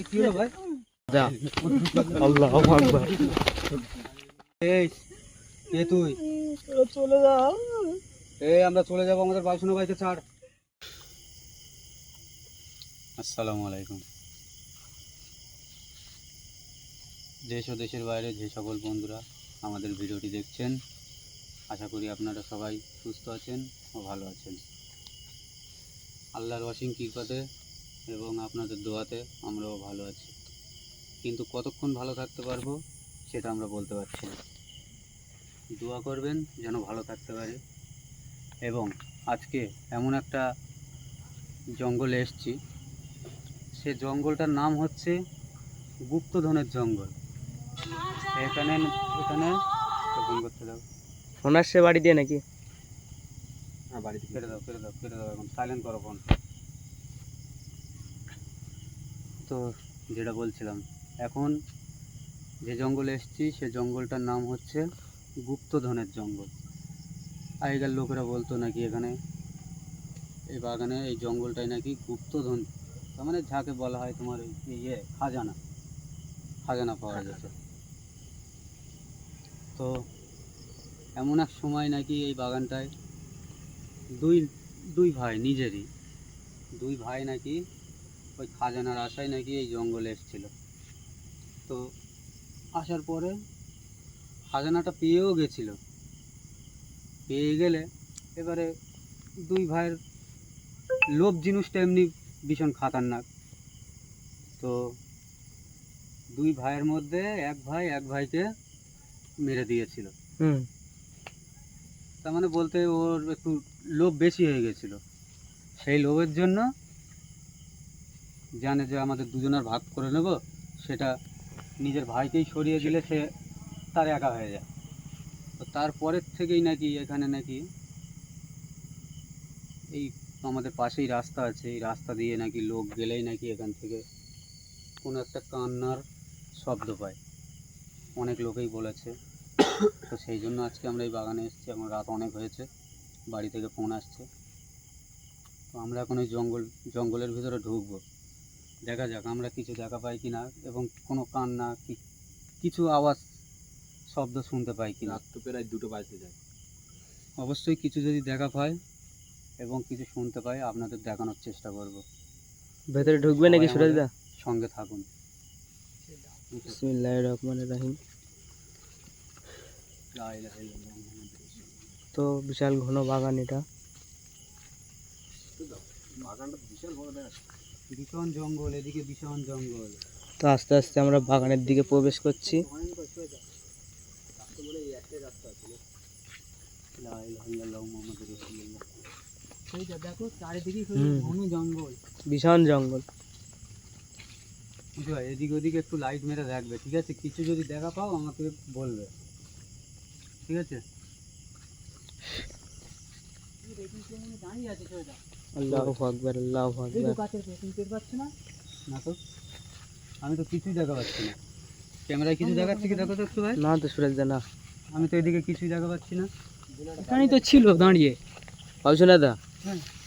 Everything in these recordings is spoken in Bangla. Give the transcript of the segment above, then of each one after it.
কি হলো ভাই? আল্লাহু আকবার। এই কে তুই? চলে যাও। এই আমরা চলে যাবো, আমাদের বাসুনো ভাইকে ছাড়। আসসালামু আলাইকুম। দেশ ও দেশের বাইরে যে সকল বন্ধুরা আমাদের ভিডিওটি দেখছেন, আশা করি আপনারা সবাই সুস্থ আছেন ও ভালো আছেন। আল্লাহর অসীম কৃপাতে এবং আপনাদের দোয়াতে আমরাও ভালো আছি, কিন্তু কতক্ষণ ভালো থাকতে পারবো সেটা আমরা বলতে পারছি না। দোয়া করবেন যেন ভালো থাকতে পারি। এবং আজকে এমন একটা জঙ্গলে এসেছি, সে জঙ্গলটার নাম হচ্ছে গুপ্তধনের জঙ্গল। এখানে এখানে ফোন করতে দাও। ফোন আসছে বাড়ি দিয়ে নাকি? হ্যাঁ, বাড়িতে কেটে দাও, কেটে দাও, কেটে দাও, এখন সাইলেন্ট করো ফোন। তো যেটা বলছিলাম, এখন যে জঙ্গলে এসেছি সে জঙ্গলটার নাম হচ্ছে গুপ্তধনের জঙ্গল। আগেকার লোকেরা বলতো নাকি এখানে এই বাগানে এই জঙ্গলটাই নাকি গুপ্তধন, তার মানে যাকে বলা হয় তোমার খাজানা, খাজানা পাওয়া যেত। তো এমন এক সময় নাকি এই বাগানটায় দুই দুই ভাই, নিজেরই দুই ভাই নাকি ওই খাজানার আশায় নাকি এই জঙ্গলে এসেছিল। তো আসার পরে খাজানাটা পেয়েও গেছিল। পেয়ে গেলে এবারে দুই ভাইয়ের লোভ জিনিসটা এমনি ভীষণ খাতারনাক। তো দুই ভাইয়ের মধ্যে এক ভাইকে মেরে দিয়েছিল। তার মানে বলতে ওর একটু লোভ বেশি হয়ে গেছিল। সেই লোভের জন্য জানে যে আমাদের দুজনের ভাগ করে নেব, সেটা নিজের ভাইকেই সরিয়ে দিলে সে তার একা হয়ে যায়। তো তারপরের থেকেই নাকি এখানে নাকি এই আমাদের পাশেই রাস্তা আছে, এই রাস্তা দিয়ে নাকি লোক গেলেই নাকি এখান থেকে কোনো একটা কান্নার শব্দ পায়, অনেক লোকেই বলেছে। তো সেই জন্য আজকে আমরা এই বাগানে এসেছি। এখন রাত অনেক হয়েছে, বাড়ি থেকে ফোন আসছে। তো আমরা এখন ওই জঙ্গলের ভিতরে ঢুকবো, দেখা যাক আমরা কিছু দেখা পাই কিনা এবং কোনো কান্না কিছু আওয়াজ শব্দ শুনতে পাই কিনা। রাত তো প্রায় 2টো বাজতে যায়। অবশ্যই কিছু যদি দেখা পাই এবং কিছু শুনতে পাই আপনাদের দেখানোর চেষ্টা করব। ভেতরে ঢুকবে নাকি সুরাজদা? সঙ্গে থাকুন। বিসমিল্লাহির রহমানির রহিম। তো বিশাল ঘন বাগান এটা, বাগানটা বিশাল বড় দেখা যাচ্ছে। ভীষণ জঙ্গল, এদিকে ভীষণ জঙ্গল। তো আস্তে আস্তে আমরা বাগানের দিকে প্রবেশ করছি। দেখো চারিদিকে ঘন জঙ্গল, ভীষণ জঙ্গল। এদিকে ওদিকে একটু লাইট মেরে রাখবে, ঠিক আছে? কিছু যদি দেখা পাও আমাকে বলবে, ঠিক আছে? আল্লাহু আকবার, আল্লাহু আকবার। না তো, আমি তো কিছুই দেখা পাচ্ছি না। ক্যামেরায় কিছু দেখাচ্ছে কি দেখো তো একটু ভাই। না তো সুরাজদা, না। আমি তো এদিকে কিছুই দেখা পাচ্ছি না। এখানেই তো ছিল দাঁড়িয়ে। পাউশোনাদা,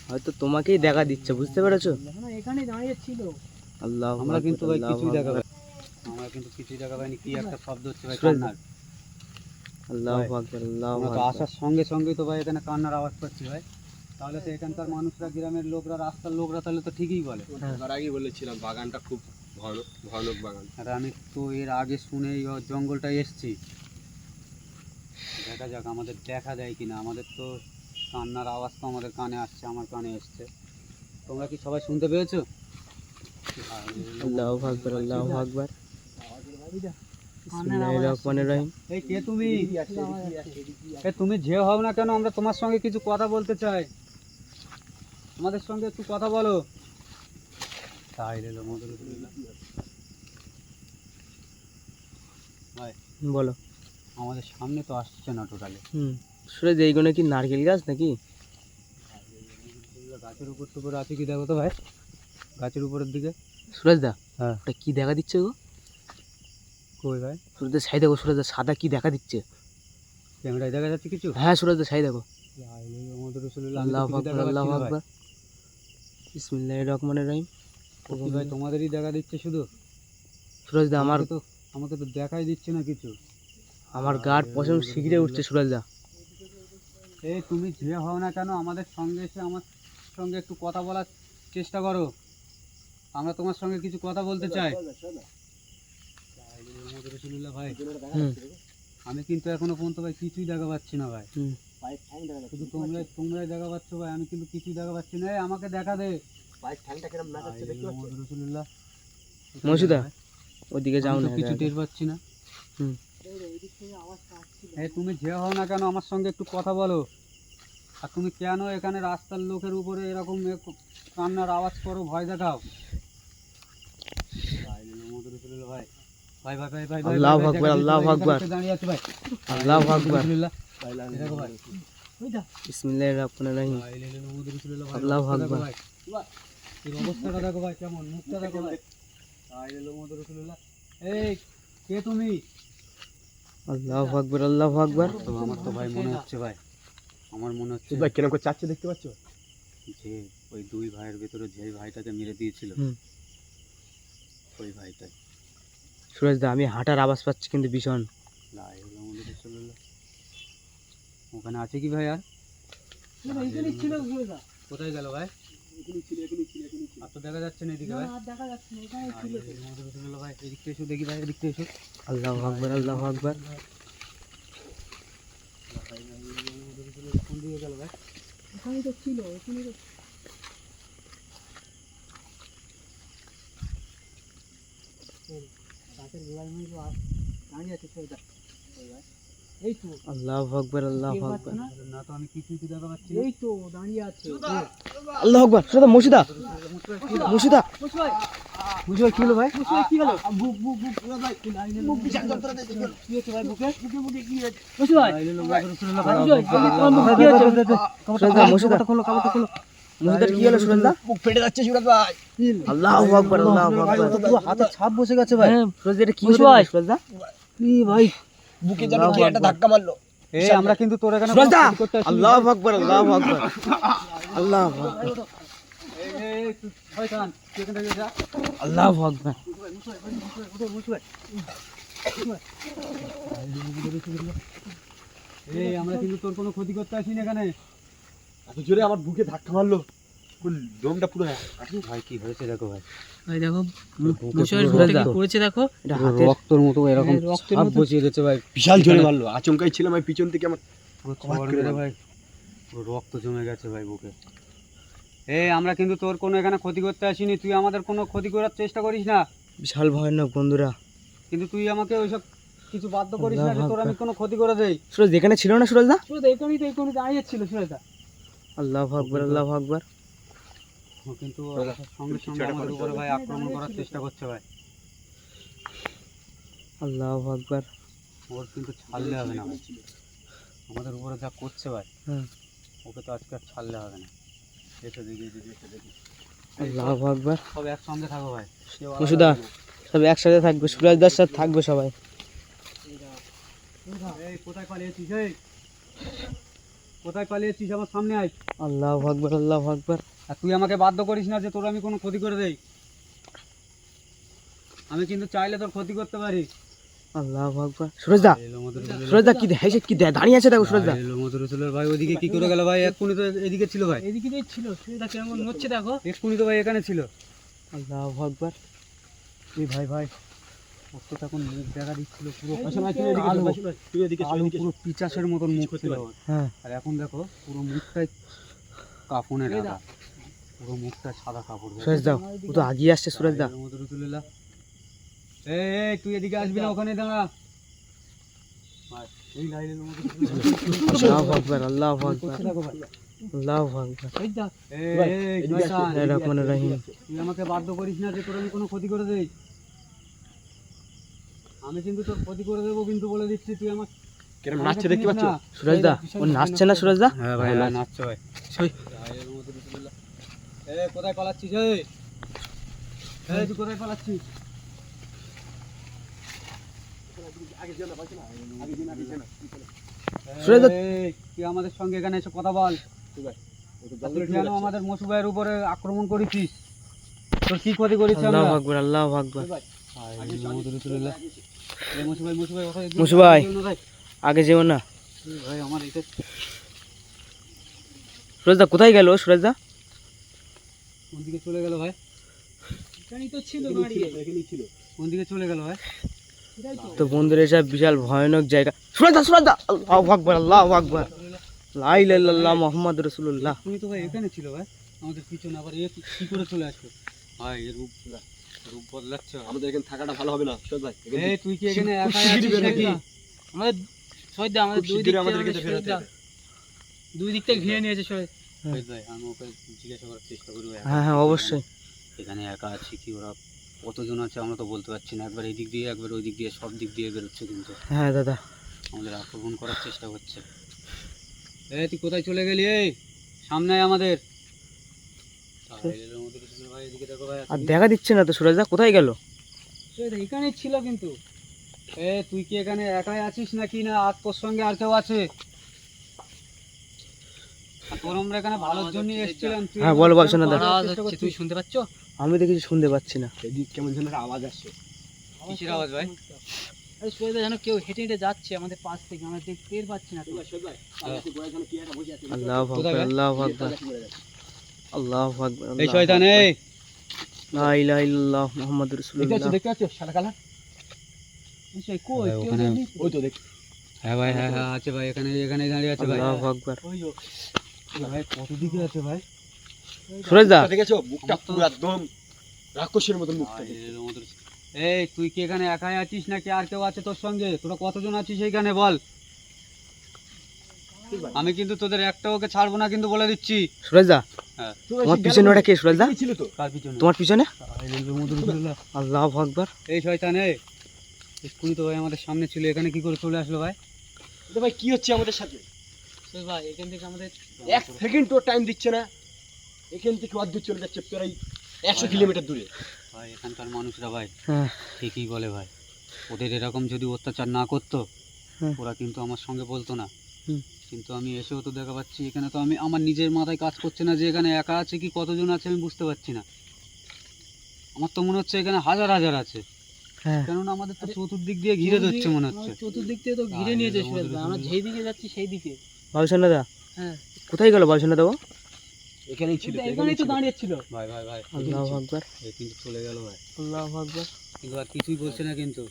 হয়তো তোমাকেই দেখা দিচ্ছে, বুঝতে পেরেছো? এখানেই দাঁড়িয়ে ছিল। আল্লাহু আমরা আকবার, কিন্তু ভাই আল্লাহু কিছুই দেখা আকবার, পাই, আমরা কিন্তু কিছুই দেখা পাইনি। কি একটা শব্দ হচ্ছে ভাই, সুরাজ, কান্নার। আল্লাহু আকবার, আল্লাহু আমরা তো আকবার। আসার সঙ্গে সঙ্গেই তো ভাই এখানে কান্নার আওয়াজ পাচ্ছি ভাই। তাহলে তো এখানকার মানুষরা, গ্রামের লোকরা, রাস্তার লোকরা তাহলে তো ঠিকই বলে। তার আগেই বলেছিলাম বাগানটা খুব ভয়ানক বাগান। আর আমি তো এর আগে শুনে এই জঙ্গলটায় এসেছি। দেখা যাক আমাদের দেখা দেয় কিনা। আমাদের তো কান্নার আওয়াজ তো আমাদের কানে আসছে, আমার কানে এসছে। তোমরা কি সবাই শুনতে পেয়েছো? আল্লাহু আকবার, আল্লাহু আকবার। বিসমিল্লাহির রহমানির রহিম। এই কে তুমি? তুমি যে হও না কেন, আমরা তোমার সঙ্গে কিছু কথা বলতে চাই। আমাদের সঙ্গে একটু কথা বলো। তাই রেলো ভাই, বলো। আমাদের সামনে তো আসছে না টোটালি। সুরাজ, এইগুলো কি নারকেল গাছ নাকি? গাছের উপর টুপর আছে কি দেখো তো ভাই, গাছের উপরের দিকে। সুরাজদা, হ্যাঁ, ওটা কি দেখা দিচ্ছে গো? কই ভাই? সুরাজদা ছাই দেখো, সুরাজদা সাদা কি দেখা দিচ্ছে? ক্যামেরায় দেখা যাচ্ছে কিছু? হ্যাঁ সুরাজদা, ছাই দেখো। আল্লাহু আকবার, আল্লাহু আকবার। বিসমিল্লাহির রহমানির রহিম। কি ভাই তোমাদেরই দেখা দিচ্ছে শুধু? সুরজদা আমাকে তো দেখাই দিচ্ছে না কিছু। আমার গার পশম শিগিরে উঠছে সুরজদা। এই তুমি যে হও না কেন আমাদের সঙ্গে এসে আমার সঙ্গে একটু কথা বলার চেষ্টা করো, আমরা তোমার সঙ্গে কিছু কথা বলতে চাই। ভাই আমি কিন্তু এখনো পর্যন্ত ভাই কিছুই দেখা পাচ্ছি না ভাই, শুধু তোমরাই দেখা পাচ্ছ ভাই, আমি কিন্তু কিছুই দেখা পাচ্ছি না। এই আমাকে দেখা দে রসুল্লাহ। মসুদা ওদিকে যাও আমি না, তো কিছু টের পাচ্ছি না। এই তুমি যে হও না কেন আমার সঙ্গে একটু কথা বলো। আর তুমি কেন এখানে রাস্তার লোকের উপরে এরকম কান্নার আওয়াজ করো, ভয় দেখাও? ভাই ভাই ভাই ভাই ভাই ভাই আল্লাহু আকবার, আল্লাহু আকবার, দাঁড়িয়ে আছে ভাই, আল্লাহু আকবার, দেখো ভাই, বিসমিল্লাহির রহমানির রহিম, আল্লাহু আকবার। এই অবস্থাটা দেখো ভাই, কেমন মুখটা দেখো ভাই। এই কে তুমি? আল্লাহু আকবার, আল্লাহু আকবার। তো আমার তো ভাই মনে হচ্ছে ভাই, আমার মনে হচ্ছে ভাই কিরকম করে চাচ্ছে দেখতে পাচ্ছ? যে ওই দুই ভাইয়ের ভেতরে যে ভাইটাকে মেরে দিয়েছিল ওই ভাইটাই। সুরজদা আমি হাঁটার আওয়াজ পাচ্ছি কিন্তু ভীষণ। ওখানে আছে কি ভাই? আর কোথায় গেল ভাই? আর তো দেখা যাচ্ছে না এদিকে ভাই, ভাই এদিকটা এসো দেখি ভাই, এদিকটা এসো। আল্লাহু আকবার, আল্লাহু আকবার। কোন দিকে গেল ভাই? আল্লাহু আকবার, আল্লাহু আকবার। না তো আমি কিছুই তো দেখা পাচ্ছি না। এই তো দাঁড়িয়ে আছে। আল্লাহু আকবার। সুরজদা মসুদা, মসুদা বুঝো কি হলো ভাই? কি হলো? বুক বুক বুক ভাই, বুক বিশাল যন্ত্রণা দিচ্ছে। কি হচ্ছে ভাই? বুকে বুকে কি হচ্ছে? বুঝো ভাই, কি হচ্ছে? সুরজদা মসুদা খোলো, কাপড়টা খোলো। মসুদার কি হলো সুরজদা? মুখ ফেটে যাচ্ছে সুরজ ভাই। আল্লাহু আকবার, আল্লাহু আকবার। পুরো হাতে ছাপ বসে গেছে ভাই। হ্যাঁ সুরজদা এটা কি হলো সুরজদা? কি ভাই? বুকে যেন কি একটা ধাক্কা মারলো। এই আমরা কিন্তু তোর এখানে সুরজদা করতে আসিনি। আল্লাহু আকবার, আল্লাহু আকবার, আল্লাহু আকবার, এই শয়তান তুই এখান থেকে যা। আল্লাহু আকবার। এই আমরা কিন্তু তোর কোনো ক্ষতি করতে আসিনি এখানে। এত জোরে আমার বুকে ধাক্কা মারলো, দমটা পুরো ভাই কি হয়েছে দেখো ভাই, ভাই দেখো মশার সুরজদা পড়েছে দেখো, এটা পুরো হাতের রক্তর মতো এরকম ছাপ বসিয়ে দিয়েছে ভাই। বিশাল জোরে মারলো, আচমকাই ছিলাম আমি পিছন থেকে আমার পুরো চড় মেরে ভাই পুরো রক্ত জমে গেছে ভাই বুকে। এই আমরা কিন্তু তোর কোনো এখানে ক্ষতি করতে আসিনি, তুই আমাদের কোনো ক্ষতি করার চেষ্টা করিস না। বিশাল ভয়ানক বন্ধুরা। কিন্তু তুই আমাকে ওইসব কিছু বাধ্য করিস না যে তোর আমি কোনো ক্ষতি করে দেই। সুরজ এখানে ছিল না সুরজদা? সুরজ এখানেই তো এখানে দাঁড়িয়ে ছিল সুরজদা। আল্লাহু আকবার, আল্লাহু আকবার। ও কিন্তু সঙ্গে সঙ্গে আমাদের উপরে ভাই আক্রমণ করার চেষ্টা করছে ভাই। আল্লাহু আকবার। ওর কিন্তু ছাড়লে হবে না ভাই, আমাদের উপরে যা করছে ভাই, হ্যাঁ ওকে তো আজকে আর ছাড়লে হবে না। এসে দেখি এসে দেখি, আল্লাহু আকবার। সব একসঙ্গে থাকো ভাই। মসুদা সব একসাথে থাকবে, সুরজদার সাথে থাকবে সবাই। এই কোথায় পালিয়েছিস? এই কোথায় পালিয়েছিস? আমার সামনে আয়। আল্লাহু আকবার, আল্লাহু আকবার। আর তুই আমাকে বাধ্য করিস না যে তোর আমি কোনো ক্ষতি করে দেই। আমি কিন্তু চাইলে তোর ক্ষতি করতে পারি। আল্লাহু আকবার। সুরজদা, সুরজদা কি হেসে কি দাঁড়িয়ে আছে দেখো সুরজদা। ভাই ওইদিকে কি করে গেল ভাই? এক্ষুনি তো এদিকে ছিল ভাই, এদিকে তো ছিল, সুরজদা কেমন হচ্ছে দেখো। এক্ষুনি তো ভাই এখানে ছিল। আল্লাহু আকবার। এই ভাই ভাই ওর তো তখন মুখ দেখা দিচ্ছিল পুরো তুই পুরো পিচাসের মতন মুখ ছিল। হ্যাঁ আর এখন দেখো পুরো মুখটাই কাফনে ঢাকা, পুরো মুখটা সাদা কাপড়। সুরজদা ও তো আগিয়ে আসছে সুরজদা। এই এই তুই এদিকে আসবি না, ওখানে দাঁড়া। এই লাইনের মধ্যে আল্লাহু আকবার, আল্লাহু আকবার, দেখো ভাই। আল্লাহু আকবার। এই শয়তান, রহমানির রহিম। তুই আমাকে বাধ্য করিস না যে তোর আমি কোনো ক্ষতি করে দেই। আমি কিন্তু তোর ক্ষতি করে দেবো কিন্তু বলে দিচ্ছি। তুই আমার কেরম নাচছে দেখতে পাচ্ছ? সুরজদা ও নাচছে না সুরজদা? হ্যাঁ ভাই নাচছে ভাই। এই কোথায় পালাচ্ছিস? এই তুই কোথায় পালাচ্ছিস? সুরজদা এই, তুই আমাদের সঙ্গে এখানে এসে কথা বল। তুই কেন আমাদের মসু ভাইয়ের উপরে আক্রমণ করেছিস? তোর কি ক্ষতি করেছি আমরা? আল্লাহু আকবার, আল্লাহু আকবার। মুসু মুসু ভাই, আগে যেও না। ভাই আমার এটা সুরেশদা কোথায় গেল? সুরেশদা কোন দিকে চলে গেল ভাই? এখানেই তো ছিল দাঁড়িয়ে। কোন দিকে চলে গেল ভাই? তো বন্ধুরা, এসব বিশাল ভয়ানক জায়গা। সুরেশদা, সুরেশদা, আল্লাহু আকবার, আল্লাহু আকবার, লা ইলাহা ইল্লাল্লাহ মুহাম্মাদুর রাসূলুল্লাহ। তুমি তো ভাই এখানে ছিল ভাই, আমাদের পিছনে আবার এ কি করে চলে আসলো ভাই? এর রূপ রূপ বদলাচ্ছে। আমাদের এখানে থাকাটা ভালো হবে না সব ভাই। এই তুই কি এখানে একা আছিস নাকি? আমাদের শহীদ আমাদের দুই দিক থেকে দুই দিক থেকে ঘিরে নিয়েছে শহীদ। ভাই আমি ওকে জিজ্ঞাসা করার চেষ্টা করবো। হ্যাঁ হ্যাঁ, অবশ্যই। এখানে একা আছি কি, ওরা কতজন আছে আমরা তো বলতে পারছি না। একবার এই দিক দিয়ে একবার ওই দিক দিয়ে, সব দিক দিয়ে বেরোচ্ছে কিন্তু হ্যাঁ দাদা, আমাদের আক্রমণ করার চেষ্টা করছে। এই তুই কোথায় চলে গেলি? এই সামনে আয় আমাদের। ভাই এদিকে দেখো ভাই। আর দেখা দিচ্ছে না তো। সুরেশদা কোথায় গেল? শহীদ এখানেই ছিল কিন্তু। এ তুই কি এখানে একাই আছিস নাকি না আর তোর সঙ্গে আর কেউ আছে? আর তোর আমরা এখানে ভালোর জন্য এসেছিলাম। তুই হ্যাঁ, বল, বল, শোনা দাদা। আওয়াজ হচ্ছে, তুই শুনতে পাচ্ছ? আমি তো কিছু শুনতে পাচ্ছি না। এদিক কেমন যেন একটা আওয়াজ আসছে। কিসের আওয়াজ ভাই? আরে শহীদ যেন কেউ হেঁটে হেঁটে যাচ্ছে আমাদের পাশ থেকে, আমরা টের পাচ্ছি না তো। আল্লাহু কোথায় আকবার, ভাই? আল্লাহু আকবার, আল্লাহু আকবার। এই শয়তান এই লা ইলাহা ইল্লাল্লাহ মুহাম্মাদুর রাসূলুল্লাহ। দেখতে পাচ্ছ সাদা কালার? সেই কই ভাই, কেউ ওখানে- তো নেই তো। ওই তো দেখ। হ্যাঁ ভাই, হ্যাঁ হ্যাঁ আছে ভাই, এখানে এখানে দাঁড়িয়ে আছে ভাই। আল্লাহু আকবার। ভাই কত দিকে আছে ভাই? সুরেশদা, দেখেছো মুখটা পুরো একদম রাক্ষসের মতো মুখটা। ভাই, এর মধ্যে- এই তুই কি এখানে একাই আছিস নাকি আর কেউ আছে তোর সঙ্গে? তোরা কতজন আছিস এইখানে বল। আমি কিন্তু তোদের একটাও ওকে ছাড়বো না কিন্তু, বলে দিচ্ছি। সুরেশদা, হ্যাঁ। তোমার পিছনে ওটা কে? সুরেশদা, ছিল তো। কার পিছনে? তোমার পিছনে? তোমার। আল্লাহু আকবার। এই শয়তান এই এক্ষুনি তো ভাই আমাদের সামনে ছিল, এখানে কি করে চলে আসলো ভাই? এটা ভাই কি হচ্ছে আমাদের সাথে? শহীদ ভাই এখান থেকে আমাদের এক সেকেন্ড তো টাইম দিচ্ছে না। এখান থেকে অর্ধেক চলে যাচ্ছে প্রায় 100 কিলোমিটার দূরে। ভাই এখানকার মানুষরা ভাই হ্যাঁ ঠিকই বলে ভাই, ওদের এরকম যদি অত্যাচার না করতো হুম। ওরা কিন্তু আমার সঙ্গে বলতো না। হুম। কিন্তু আমি এসেও তো দেখা পাচ্ছি এখানে তো আমি আমার নিজের মাথায় কাজ করছে না যে এখানে একা আছে কি কতজন আছে আমি বুঝতে পারছি না। আমার তো মনে হচ্ছে এখানে হাজার হাজার আছে, হ্যাঁ। কেননা আমাদের তো চতুর্দিক দিয়ে ঘিরে ধরছে মনে হচ্ছে। আমাদের চতুর্দিক থেকে তো ঘিরে নিয়েছে শহীদ ভাই, আমরা যেই দিকে যাচ্ছি সেই দিকে। বাবুসোনা দা, হ্যাঁ কোথায় গেল বাবুসোনা দা? ও এখানেই ছিল। এখানেই তো দাঁড়িয়ে ছিল। ভাই ভাই ভাই আল্লাহু আকবার, এ কিন্তু চলে গেল ভাই, আল্লাহু আকবার। কিন্তু আর কিছুই বলছে না কিন্তু।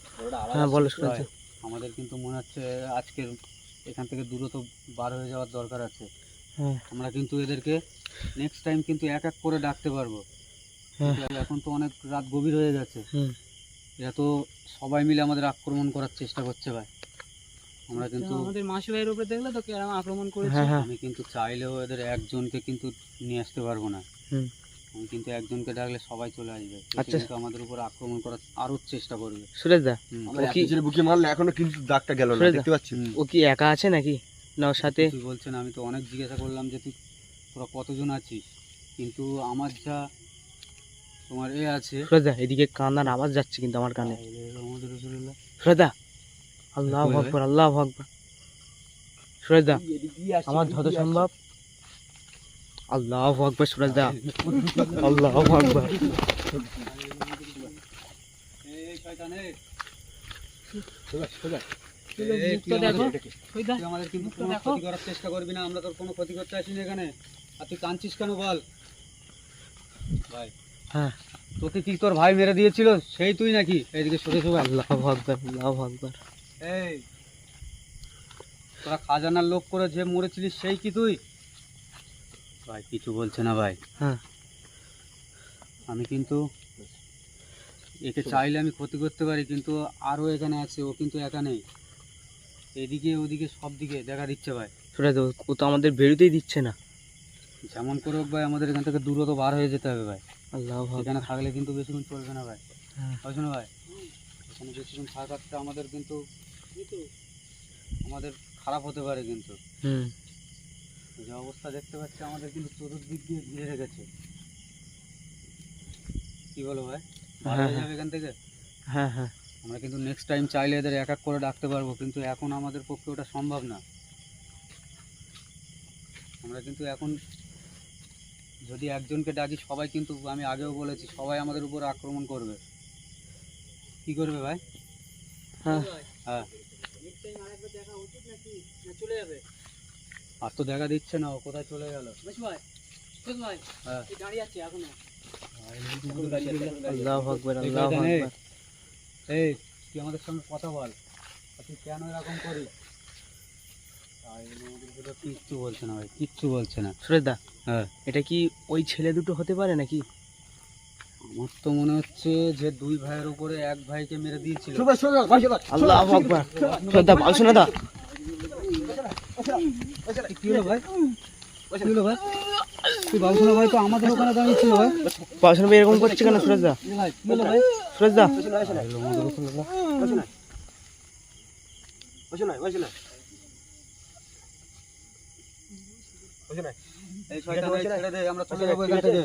হ্যাঁ বলো ভাই, সুরেশদা। আমাদের কিন্তু মনে হচ্ছে আজকের এখান থেকে দূরত্ব বার হয়ে যাওয়ার দরকার আছে। হ্যাঁ আমরা কিন্তু এদেরকে নেক্সট টাইম কিন্তু এক এক করে ডাকতে পারবো। হ্যাঁ। কিন্তু এখন তো অনেক রাত গভীর হয়ে গেছে, হুম। এরা তো সবাই মিলে আমাদের আক্রমণ করার চেষ্টা করছে ভাই। আমরা কিন্তু আমাদের মাসি ভাইয়ের উপরে দেখলে তো কেরম আক্রমণ করেছে। হ্যাঁ হ্যাঁ। আমি কিন্তু চাইলেও এদের একজনকে কিন্তু নিয়ে আসতে পারবো না। হুম। আমি কিন্তু একজনকে ডাকলে সবাই চলে আসবে, এসে আচ্ছা। কিন্তু আমাদের উপর আক্রমণ করার আরো চেষ্টা করবে। সুরেশদা, হুম। আমরা ও কি- একজনের বুকে মারলে এখনো কিন্তু দাগটা গেল না, সুরেশদা। দেখতে পাচ্ছি। হুম। ও কি একা আছে নাকি না ওর সাথে? তুই বলছেন, আমি তো অনেক জিজ্ঞাসা করলাম যে তুই তোরা কতজন আছিস, কিন্তু আমার যা তোমার এ আছে। সুরেশদা, এদিকে কান্নার আওয়াজ যাচ্ছে কিন্তু আমার কানে। আমাদের রাসূলুল্লাহ। সুরেশদা, আল্লাহু কই ভাই? আকবার, আল্লাহু আকবার। সুরেশদা, এদিক দিয়ে আসছে, আমার এদিক যত দিয়ে সম্ভব। আল্লাহু আকবার সুরেশদা, আল্লাহু আকবার। এই শয়তান এই, আসছে। সোজা, সোজা। এই, মুখটা তুই দেখো আমাদের- শহীদ ভাই, তুই আমাদের কিন্তু মুখটা কোনো দেখো। ক্ষতি করার চেষ্টা করবি না, আমরা তোর কোনো ক্ষতি করতে আসিনি এখানে। আর তুই কাঁদছিস কেন বল ভাই? হ্যাঁ। তোকে কি তোর ভাই মেরে দিয়েছিল সেই তুই নাকি? এইদিকে সরে সবাই। আল্লাহু আকবার, আল্লাহু আকবার। এই তোরা খাজানার লোক করে যে মরেছিলিস সেই কি তুই? ভাই কিছু বলছে না ভাই। হ্যাঁ। আমি কিন্তু একে চাইলে আমি ক্ষতি করতে পারি, কিন্তু আরও এখানে আছে, ও কিন্তু একা নেই। এদিকে ওদিকে সব দিকে দেখা দিচ্ছে ভাই। সুরেশদা, ও তো আমাদের বেরোতেই দিচ্ছে না। যেমন করে হোক ভাই আমাদের এখান থেকে দূরত বার হয়ে যেতে হবে ভাই। আল্লাহু আকবার। এখানে থাকলে কিন্তু বেশিক্ষণ চলবে না ভাই। হ্যাঁ। বুঝছো না ভাই? এখানে বেশিক্ষণ থাকাতে আমাদের কিন্তু আমাদের খারাপ হতে পারে কিন্তু। হুম। যে অবস্থা দেখতে পাচ্ছি আমাদের কিন্তু চতুর্দিক দিয়ে ঘিরে রেখেছে। কি বলো ভাই? বার হ্যাঁ, হয়ে হ্যাঁ। যাবে এখান থেকে? হ্যাঁ হ্যাঁ। আমরা কিন্তু নেক্সট টাইম চাইলে এদের এক এক করে ডাকতে পারবো, কিন্তু এখন আমাদের পক্ষে ওটা সম্ভব না। আমরা কিন্তু এখন যদি একজনকে ডাকি সবাই কিন্তু, আমি আগেও বলেছি, সবাই আমাদের উপর আক্রমণ করবে। কি করবে ভাই? হ্যাঁ হ্যাঁ, নেক্সট টাইম আরেকবার দেখা উচিত নাকি না চলে যাবে? আর তো দেখা দিচ্ছে না, ও কোথায় চলে গেল? বেশ ভাই, বেশ ভাই, হ্যাঁ, এই দাঁড়িয়ে আছে এখনো। আল্লাহু আকবার এই আল্লাহু শয়তান, আকবার। এই তুই আমাদের সঙ্গে কথা বল, আর তুই কেন এরকম করিস? কিচ্ছু বলছে না ভাই, কিচ্ছু বলছে না। সুরেশদা, হ্যাঁ, এটা কি ওই ছেলে দুটো হতে পারে নাকি? আমার তো মনে হচ্ছে যে দুই ভাইয়ের উপরে এক ভাইকে মেরে দিয়েছিল। আল্লাহু আকবার। সুরেশদা, ভালো শোনা দা। কি হলো ভাই? কি হলো ভাই? তুই বাবুসোনা ভাই তো আমাদের ওখানে দাঁড়িয়েছিল ভাই। পড়াশোনা ভাই এরকম করছে কেন সুরেশদা? এ ভাই, কি হলো ভাই? সুরেশদা, এই শয়তান, এই ছেড়ে দে, আমরা চলে যাবো এখান থেকে।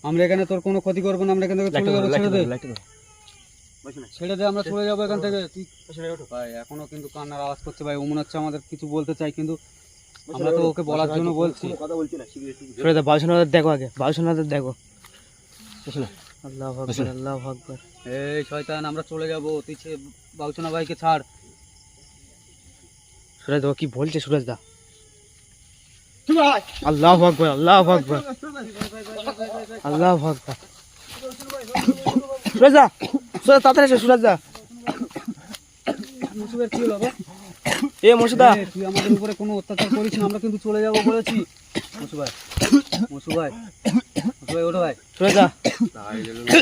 আমরা এখানে তোর কোনো ক্ষতি করবো না, আমরা এখান থেকে চলে যাবো। ছেড়ে দে, ছেড়ে দে, আমরা চলে যাবো এখান থেকে। তুই ভাই এখনো কিন্তু কান্নার আওয়াজ করছে ভাই, ও মনে হচ্ছে আমাদের কিছু বলতে চাই, কিন্তু আমরা তো ওকে বলার জন্য বলছি। সুরেশদা, ভালো শোনা দেখো আগে, ভালো শোনা দেখো। আল্লাহু আকবার আল্লাহু আকবার। এই শয়তান, আমরা চলে যাবো, তুই বাবুসোনা ভাইকে ছাড়। সুরেশদা, ও কি বলছে সুরেশদা? আল্লাহু আকবার আল্লাহু আকবার আল্লাহু আকবার। সুরেশদা, সুরেশদা তাড়াতাড়ি এসো সুরেশদা। মুসুবের কি হলো ভাই? এ মুর্শিদা, এ, তুই আমাদের উপরে কোনো অত্যাচার করিস না, আমরা কিন্তু চলে যাবো বলেছি। মুসু ভাই, মুসু ভাই, মুসু ভাই, ওঠো ভাই। সুরেশদা।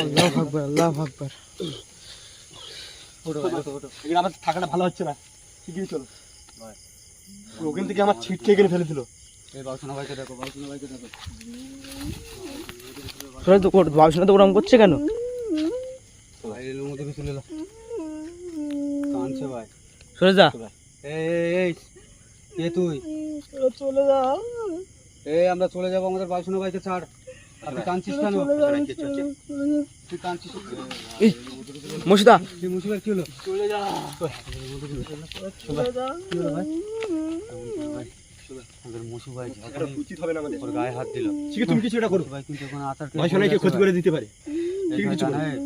আল্লাহু আকবার আল্লাহু আকবার। ওঠো ভাই, ওঠো, ওঠো। এখানে আমার থাকাটা ভালো হচ্ছে না, শিগগিরই চলো। ওখান থেকে আমার ছিটকে এখানে ফেলে দিল। এই বাবুসোনা ভাইকে দেখো, বাবুসোনা ভাইকে দেখো। সুরেশদা, ভালো শোনা তো ওরকম করছে কেন? ভাই এলোর মধ্যে চলে এলো, কাঁদছে ভাই। সুরেশদা, এই কে তুই? চলে যাও, এই আমরা চলে যাবো, আমাদের বাবুসোনা ভাইকে ছাড়। আর তুই কাঁদছিস কেন? তুই কাঁদছিস? এই মুর্শিদা, তুই মুসু ভাই কি হলো? চলে যাও, চলে যাও। কি হলো ভাই? আমাদের মুসু ভাই এটা উচিত হবে না আমাদের। ওর গায়ে হাত দিল। শিখে তুমি কিছু এটা করো, মুসু ভাই কিন্তু এখন আচার ভাই শোনাকে ক্ষতি করে দিতে পারে। এই ঠিক আছে, শয়তান, চলো। এই,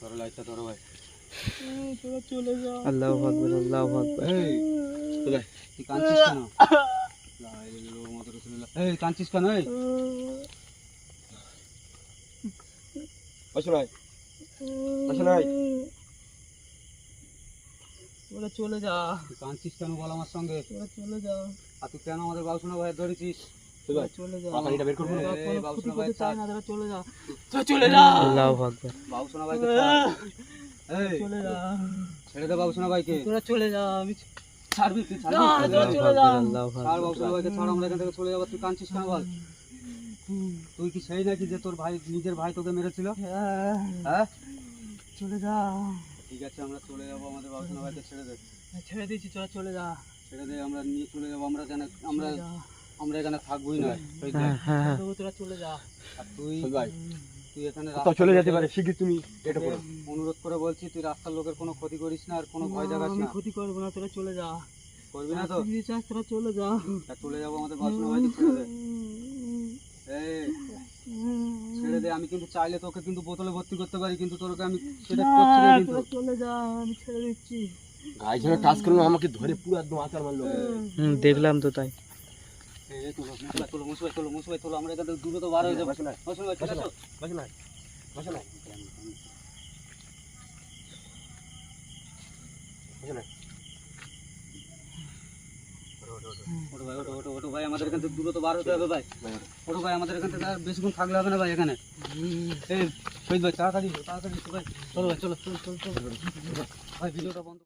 ধরো লাইটটা ধরো ভাই। চলে যাও। আল্লাহু আকবার আল্লাহু আকবার। এই চলে। তুই কাঁদছিস কেন? এই কাঁদছিস কেন? এই শোনাই, শোনাই। ওরা চলে যা, তুই কাঁদছিস কেন বল আমার সঙ্গে। ওরা চলে যা, আর তুই কেন আমাদের বাবুসোনা ভাই ধরেছিস? চলে যা। পাখাড়িটা বের করবো না? ওরা কোনো বাবুসোনা ক্ষতি ভাই করতে চায় ছাড়। না, তারা চলে যা, তোরা চলে যা, আল্লাহু আকবার। বাবুসোনা ভাইকে ছাড়। এই চলে যা, ছেড়ে দে বাবুসোনা ভাইকে। তোরা চলে যা, আমি ছাড়বি তুই, ছাড়বি। না, তোরা ছাড় চলে যা। আল্লাহু আকবার। বাবুসোনা ভাইকে ছাড়, আমরা এখান থেকে চলে যাবো। তুই কাঁদছিস কেন বল? তুই কি সেই নাকি যে তোর ভাই, নিজের ভাই তোকে মেরেছিল? হ্যাঁ, চলে যা, ঠিক আছে, আমরা চলে যাবো, আমাদের বাবুসোনা ভাইকে ছেড়ে দে। ছেড়ে দিয়েছি, তোরা চলে যা, ছেড়ে দে, আমরা নিয়ে চলে যাবো। আমরা যেন আমরা চলে যা। আমরা এখানে থাকবোই না। হ্যাঁ হ্যাঁ হ্যাঁ। তোরা চলে যা, আর তুই ভাই তুই এখানে কোথাও চলে যেতে পারে, শিগগির তুমি এটা করো। অনুরোধ করে বলছি, তুই রাস্তার লোকের কোনো ক্ষতি করিস না, আর কোনো ভয় দেখাস আমি না। ক্ষতি করবো না, তোরা চলে যা, করবি না তো? তুই চাস তোরা চলে যা। তা চলে যাবো, আমাদের বাবুসোনা ভাইকে ছেড়ে দে। এই ছেড়ে দে, আমি কিন্তু চাইলে তোকে কিন্তু বোতলে ভর্তি করতে পারি, কিন্তু তোকে আমি সেটা করছি না কিন্তু। তোরা চলে যা, আমি ছেড়ে দিচ্ছি। গায়ে যেন টাচ করলো, আমাকে ধরে পুরো একদম আচার মারলো। দেখলাম তো তাই। এই তোলো, মুসুভাই তোলো, মুসুভাই তোলো, মুসুভাই তোলো, আমরা এখান থেকে দূরে তো বার হয়ে যাবো। বাবুসোনা ভাই, চলে আসো। শোনাই, শোনাই, শোনাই। ওঠো ভাই, ওঠো, ওঠো, ওঠো ভাই, আমাদের এখান থেকে দূরে তো বার হতে হবে ভাই। ওঠো ভাই, আমাদের এখান থেকে আর বেশিক্ষণ থাকলে হবে না ভাই এখানে। এই শহীদ ভাই, তাড়াতাড়ি তাড়াতাড়ি ভাই, চলো ভাই, চলো, চলো, চলো, চলো ভাই, ভিডিওটা বন্ধ।